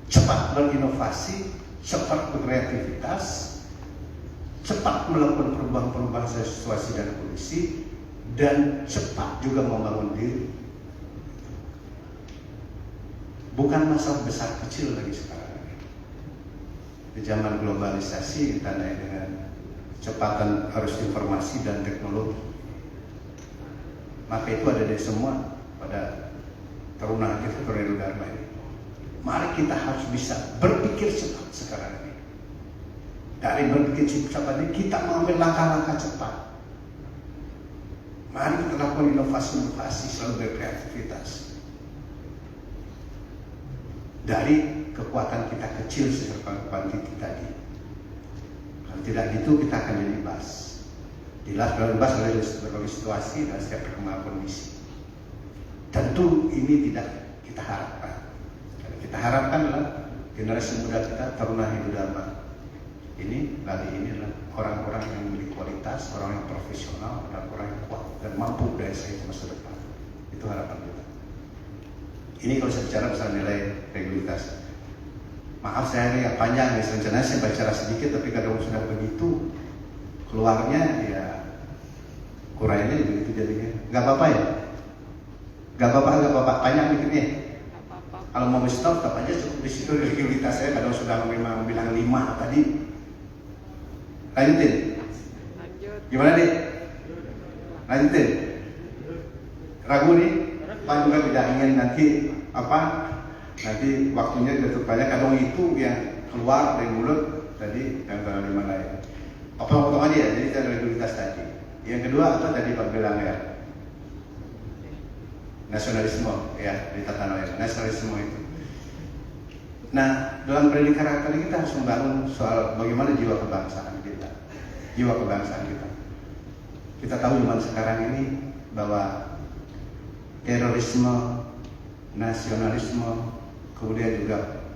Speaker 4: Cepat berinovasi, cepat berkreativitas, cepat melakukan perubahan-perubahan situasi dan kondisi, dan cepat juga membangun diri. Bukan masalah besar kecil lagi sekarang. Di zaman globalisasi ditandai dengan kecepatan arus informasi dan teknologi, maka itu ada dari semua pada taruna kita Tornado Dharma ini. Mari kita harus bisa berpikir cepat sekarang ini. Dari berpikir cepat ini kita mengambil langkah-langkah cepat. Mari kita lakukan inovasi-inovasi, selalu berkreativitas. Dari kekuatan kita kecil secara kuantiti tadi. Kalau tidak gitu kita akan dilibas. Dilibas oleh berbagai situasi dan setiap perkembangan kondisi. Tentu ini tidak kita harapkan. Yang kita harapkan adalah generasi muda kita, taruna Hindu Dharma ini, Bali ini adalah orang-orang yang memiliki kualitas, orang yang profesional, orang yang kuat dan mampu dari saya ke masa depan. Itu harapan kita. Ini kalau saya bicara besar nilai regulitas. Maaf saya ini panjang, rencananya saya bicara sedikit, tapi kadang sudah begitu keluarnya ya kurangnya begitu jadinya. Gak apa-apa ya? Gak apa-apa, panjang mikirnya. Kalau mau stop aja cukup di situ religiositas saya. Kadang sudah memang bilang 5 tadi. Lanjutin. Gimana nih? Lanjutin. Ragu nih? Pak juga tidak ingin nanti nanti waktunya sudah banyak. Kadang itu yang keluar dari mulut tadi yang di mana ya? Potong aja ya. Jadi saya religiositas tadi. Yang kedua apa tadi Pak bilang ya? Nasionalisme ya, di tata negara nasionalisme itu. Nah, dalam pendidikan kali kita harus membangun soal bagaimana jiwa kebangsaan kita. Jiwa kebangsaan kita. Kita tahu zaman sekarang ini bahwa terorisme, nasionalisme, kemudian juga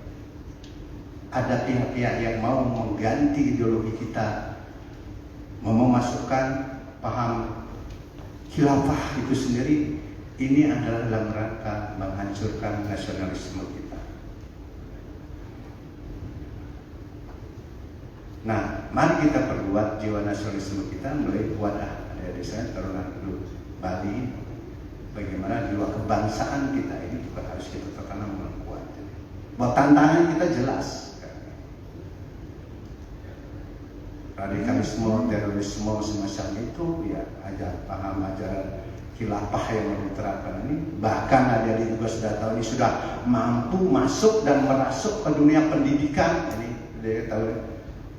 Speaker 4: ada pihak-pihak yang mau mengganti ideologi kita, mau memasukkan paham khilafah itu sendiri ini adalah dalam rangka menghancurkan nasionalisme kita. Nah, mari kita perbuat jiwa nasionalisme kita melalui wadah adik-adik saya Taruna Hidup Bali. Bagaimana jiwa kebangsaan kita ini juga harus kita tertanam dengan kuat. Bahwa tantangan kita jelas. Radikalisme, terorisme semacam itu ya paham ajaran khilafah yang diterapkan ini. Bahkan adik-adik juga sudah tahu ini sudah mampu masuk dan merasuk ke dunia pendidikan. Ini dia tahu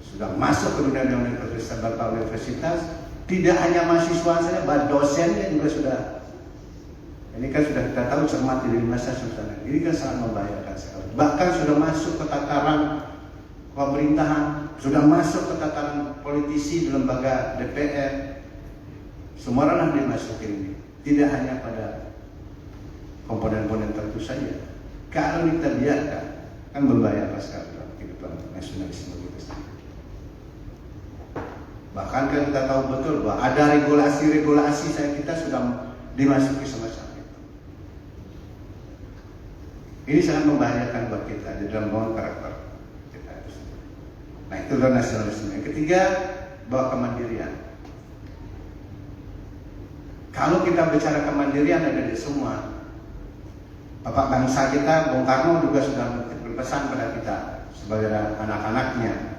Speaker 4: sudah masuk ke dunia universitas, beberapa universitas. Tidak hanya mahasiswa saja, bahkan dosennya juga sudah. Ini kan sudah kita tahu cermati dari masa susana. Ini kan sangat membahayakan sekali. Bahkan sudah masuk ke tataran pemerintahan, sudah masuk ke tataran politisi di lembaga DPR. Semua ranah dimasukin ini. Tidak hanya pada komponen-komponen tertentu saja. Kalau kita biarkan, kan membahayakan sekali dalam kehidupan nasionalisme kita sendiri. Bahkan kan kita tahu betul bahwa ada regulasi-regulasi kita sudah dimasuki semacam itu. Ini sangat membahayakan buat kita di dalam membangun karakter kita itu sendiri. Nah, itu adalah nasionalisme. Yang ketiga, bahwa kemandirian. Kalau kita bicara kemandirian ada di semua. Bapak bangsa kita, Bung Karno juga sudah berpesan pada kita sebagai anak-anaknya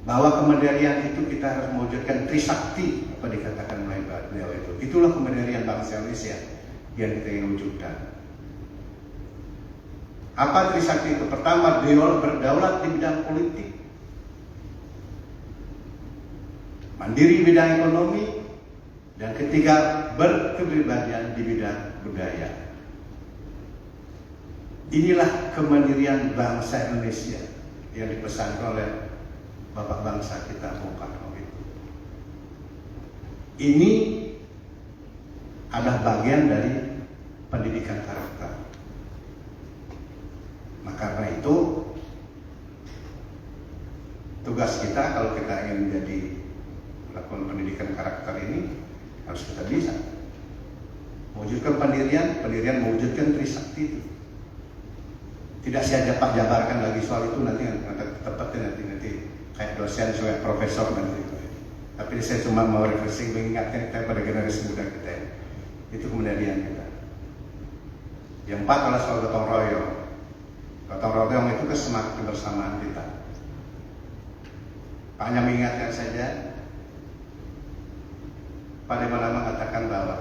Speaker 4: bahwa kemandirian itu kita harus mewujudkan trisakti, apa dikatakan oleh beliau itu. Itulah kemandirian bangsa Indonesia yang kita ingin wujudkan. Apa trisakti itu? Pertama, berdaulat di bidang politik, mandiri di bidang ekonomi, dan ketiga, berkepribadian di bidang budaya. Inilah kemandirian bangsa Indonesia yang dipesankan oleh Bapak bangsa kita Bung Karno itu. Ini adalah bagian dari pendidikan karakter. Nah, karena itu tugas kita kalau kita ingin menjadi melakukan pendidikan karakter ini harus kita bisa mewujudkan pendirian mewujudkan trisakti itu. Tidak saya jabarkan lagi soal itu nanti tepatnya nanti kayak dosen, kayak profesor nanti. Tapi saya cuma mau refreshing mengingatkan kita pada generasi muda kita. Itu kemandirian kita. Yang empat adalah soal gotong royong. Gotong royong itu semangat kebersamaan kita. Hanya mengingatkan saja, pada mana mengatakan bahwa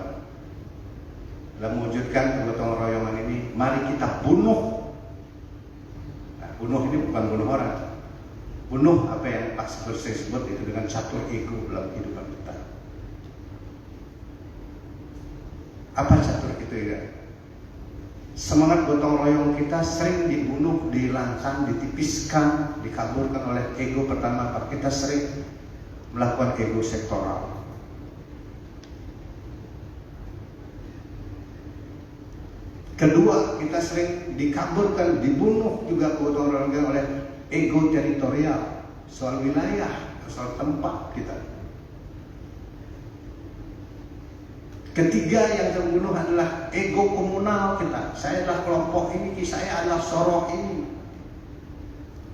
Speaker 4: dalam mewujudkan gotong royongan ini, mari kita bunuh. Nah, bunuh ini bukan bunuh orang. Bunuh apa yang Pak Seperti sebut itu dengan catur ego dalam kehidupan kita. Apa catur itu ya? Semangat gotong royong kita sering dibunuh, dihilangkan, ditipiskan, dikaburkan oleh ego pertama. Kita sering melakukan ego sektoral. Kedua, kita sering dikaburkan, dibunuh juga gotong royong oleh ego teritorial, soal wilayah, soal tempat kita. Ketiga yang terbunuh adalah ego komunal kita. Saya adalah kelompok ini, saya adalah sorok ini,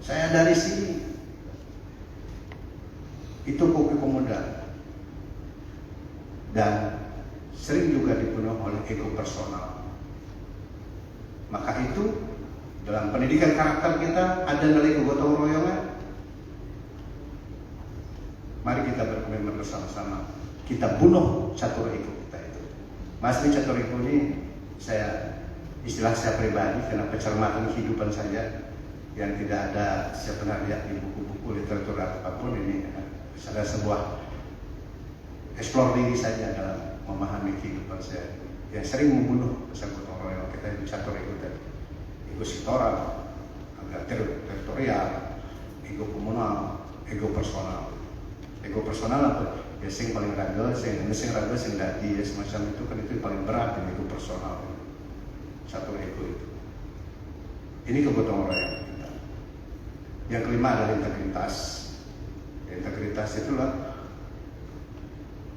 Speaker 4: saya dari sini. Itu kopi pemuda. Dan sering juga dibunuh oleh ego personal. Maka itu dalam pendidikan karakter kita ada nilai kegotong royongan. Mari kita berkomitmen bersama-sama. Kita bunuh catur ego kita itu. Mas ini catur ego ini istilah saya pribadi karena pencermatan kehidupan saja yang tidak ada saya pernah lihat di buku-buku literatur apapun ini ada sebuah eksplor diri saja dalam memahami kehidupan saya yang sering membunuh pesan gotong royong kita itu catur ego tadi. Ego sektoral, agak teritorial, ego komunal, ego personal. Ego personal apa? Ya sing paling raga, sing dadi, ya semacam itu kan itu paling berat ego personal. Satu ego itu. Ini kegotong royong kita. Yang kelima adalah integritas. Integritas itulah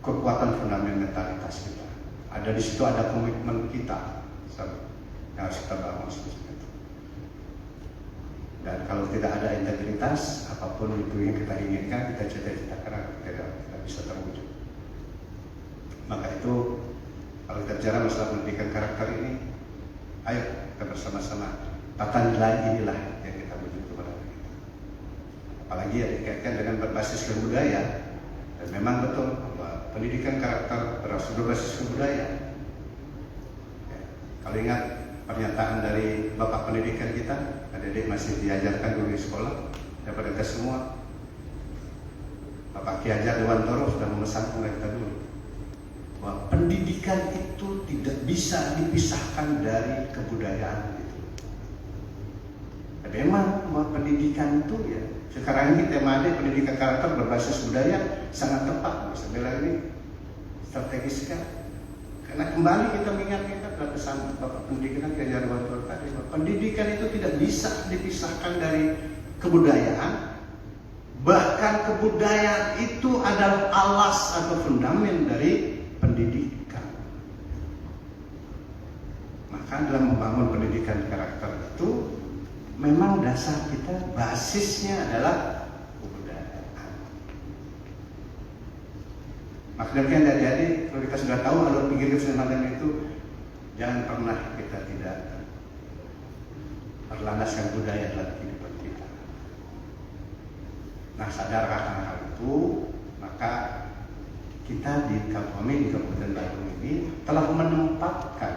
Speaker 4: kekuatan fundamentalitas kita. Ada di situ, ada komitmen kita yang harus kita bangun seperti itu. Dan kalau tidak ada integritas, apapun itu yang kita inginkan, kita cita-citakan tidak bisa terwujud. Maka itu, kalau kita bicara masalah pendidikan karakter ini, ayo kita bersama-sama tata nilai inilah yang kita wujud kepada kita. Apalagi ya dikaitkan dengan berbasis kebudayaan. Dan memang betul bahwa pendidikan karakter berbasis kebudayaan. Ya, kalau ingat pernyataan dari Bapak Pendidikan kita, adik-adik masih diajarkan dulu di sekolah, daripada kita semua. Bapak Ki Hajar Dewantoro sudah memesan kepada kita dulu bahwa pendidikan itu tidak bisa dipisahkan dari kebudayaan itu. Memang bahwa pendidikan itu ya, sekarang ini tema pendidikan karakter berbasis budaya sangat tepat. Sebenarnya ini strategis sekali. Karena kembali kita mengingat pada pesan Bapak Pendidikan Ki Hajar Dewantoro tadi, bahwa pendidikan itu tidak bisa dipisahkan dari kebudayaan. Bahkan kebudayaan itu adalah alas atau fundamen dari pendidikan. Maka dalam membangun pendidikan karakter itu memang dasar kita, basisnya adalah kebudayaan. Maka demikian adik-adik, kalau kita sudah tahu alur pikir semacam itu, jangan pernah kita tidak berlandaskan budaya dalam kehidupan kita. Nah, sadarkan akan hal itu, maka kita di Kabupaten Bandung ini telah menempatkan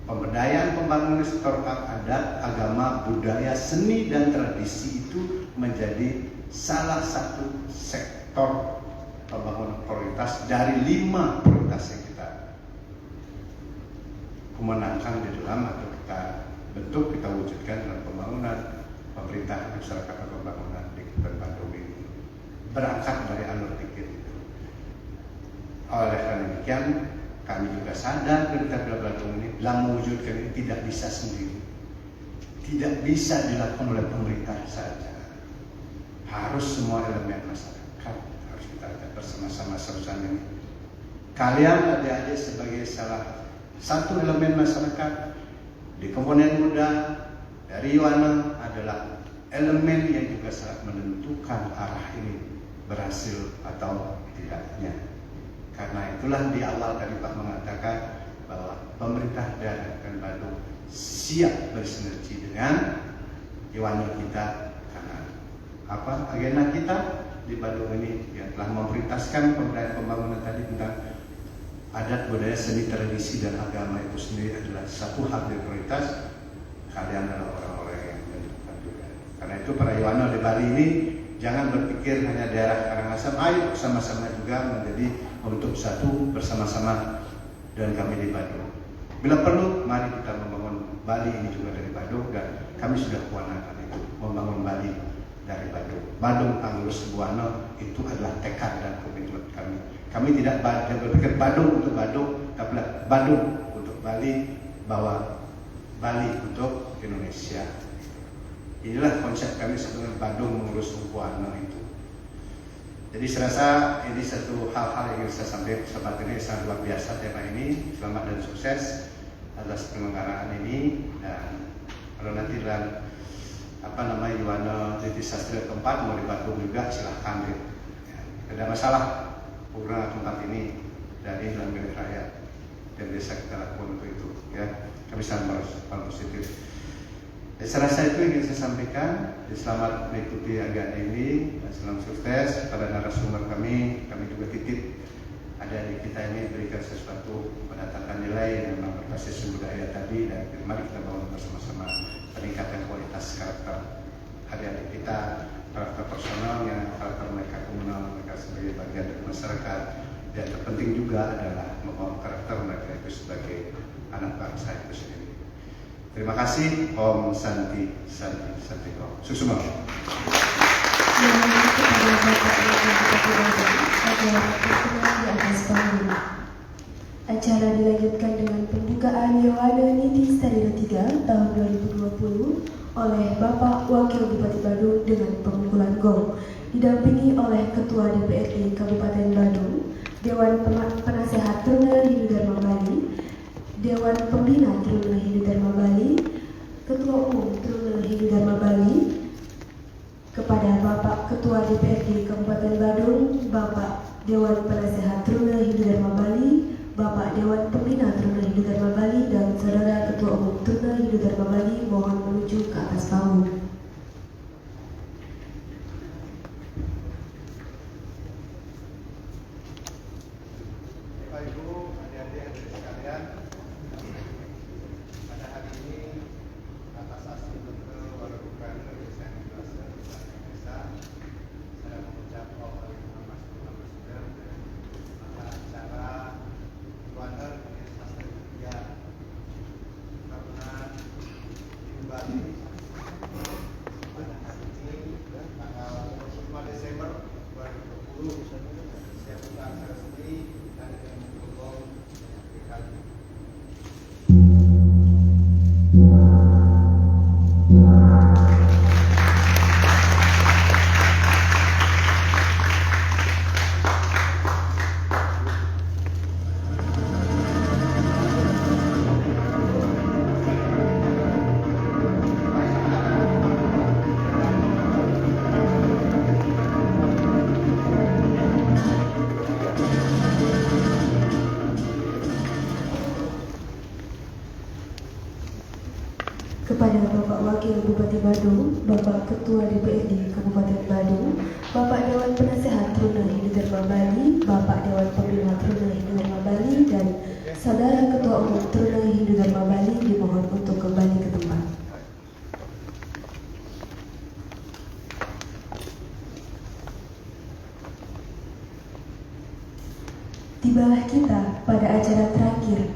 Speaker 4: pemberdayaan pembangunan sektor adat, agama, budaya, seni, dan tradisi itu menjadi salah satu sektor pembangunan prioritas dari 5 prioritas yang kita kemenangkan di dalam atau kita bentuk, kita wujudkan dalam pembangunan pemerintah masyarakat atau pembangunan di Kabupaten Bandung ini. Berangkat dari alur pikir itu. Oleh karena demikian, kami juga sadar Kabupaten Bandung ini dalam mewujudkan ini tidak bisa sendiri, tidak bisa dilakukan oleh pemerintah saja. Harus semua elemen masyarakat harus kita ajak bersama-sama serusan ini. Kalian adik-adik sebagai salah satu elemen masyarakat di komponen muda dari Yuwana adalah elemen yang juga sangat menentukan arah ini berhasil atau tidaknya. Karena itulah di awal tadi Pak mengatakan bahwa pemerintah daerah Kabupaten Bandung siap bersinergi dengan Yuwana kita, karena apa agenda kita di Bandung ini yang telah memprioritaskan pembangunan tadi tentang adat, budaya, seni, tradisi, dan agama itu sendiri adalah satu hal yang prioritas. Kalian adalah orang-orang yang menentukan juga. Karena itu para Yuwana di Bali ini jangan berpikir hanya daerah Karangasem, ayo bersama-sama juga menjadi untuk satu bersama-sama dan kami di Bandung. Bila perlu, mari kita membangun Bali ini juga dari Bandung, dan kami sudah kewenangan itu membangun Bali dari Bandung. Bandung Angelus Buwana itu adalah tekad dan komitmen kami. Kami tidak berpikir Bandung untuk Bandung, tapi Bandung untuk Bali, bahwa Bali untuk Indonesia. Inilah konsep kami sebenarnya, Bandung mengurus Buwana itu. Jadi saya rasa ini satu hal-hal yang saya sampaikan kesempatan ini sangat luar biasa tema ini. Selamat dan sukses atas penyelenggaraan ini, dan kalau nanti dalam Yuwana Titi Sastra tempat mau di Bandung juga silahkan ya. Tidak ada masalah program tempat ini dari dalam milik rakyat dan bisa kita lakukan untuk itu ya. Kami sangat positif. Saya rasa itu yang ingin saya sampaikan. Selamat mengikuti agenda ini dan selamat sukses pada narasumber kami. Kami juga titip adik-adik kita ini berikan sesuatu penatakan nilai yang memang berbasis budaya tadi, dan mari kita bangun bersama-sama peningkatan kualitas karakter adik-adik kita, karakter personalnya, karakter mereka komunal, mereka sebagai bagian dari masyarakat, dan terpenting juga adalah membangun karakter mereka itu sebagai anak bangsa itu sendiri. Terima kasih. Om Santi Santi Santi Om. Suksuma.
Speaker 1: Acara dilanjutkan dengan pembukaan Yuwana Niti Stadion 3 tahun 2020 oleh Bapak Wakil Bupati Bandung dengan pemukulan gong. didampingi oleh Ketua DPRD Kabupaten Badung, Dewan Penasehat Truna Hindu Dharma Bali, Dewan Pembina Truna Hindu Dharma Bali, Ketua Umum Truna Hindu Dharma Bali, kepada Bapak Ketua DPRD Kabupaten Badung, Bapak Dewan Penasehat Truna Hindu Dharma Bali, Bapak Dewan Pembina Truna Hindu Dharma Bali, dan Saudara Ketua Umum Truna Hindu Dharma Bali mohon menuju ke atas panggung.
Speaker 4: Bapak Ibu, adik-adik hadirin sekalian, pada hari ini atas asli Dr. Walabukan Desain Indonesia saya mengucap pada acara Water Sastra Indonesia karena kembali pada hari ini tanggal 5 Desember 2020 saya buka acara resmi dari Kementerian PKI.
Speaker 1: Kepada Bapak Wakil Bupati Badung, Bapak Ketua DPRD Kabupaten Badung, Bapak Dewan Penasehat Truna Hindu Dharma Bali, Bapak Dewan Pembina Truna Hindu Dharma Bali, dan Saudara Ketua Umum Truna Hindu Dharma Bali dimohon untuk kembali ke tempat. Tibalah kita pada acara terakhir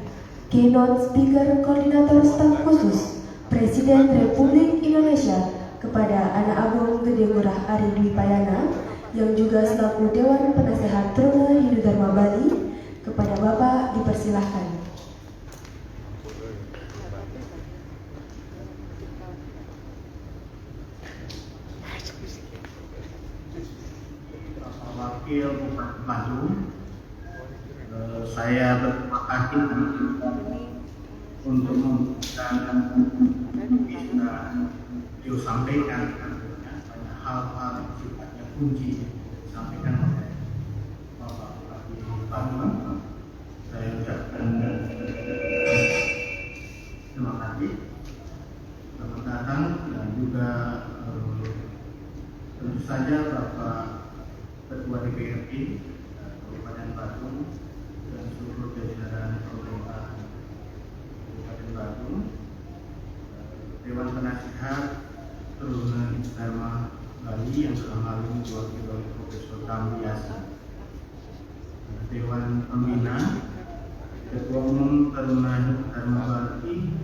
Speaker 1: Keynote Speaker Koordinator Staf Khusus Presiden Republik Indonesia kepada Anak Agung Gede Ngurah Ari Dwi Payana yang juga selaku Dewan Penasehat Truna Hindu Dharma Bali. Kepada Bapak dipersilahkan.
Speaker 5: Wakil Bupati Badung, saya berterima kasih untuk memberikan bisa disampaikan banyak hal-hal yang sifatnya kunci disampaikan oleh Bapak Bupati Badung. Saya ucapkan terima kasih, selamat datang, dan juga tentu saja Bapak Ketua DPRD Kabupaten Badung dan seluruh jajaran pemerintah Kabupaten Badung, Dewan Penasehat Truna Hindu Dharma Bali yang dalam hal ini diwakili oleh Profesor Tambiasa, Dewan Pembina, Ketua Umum Truna Hindu Dharma Bali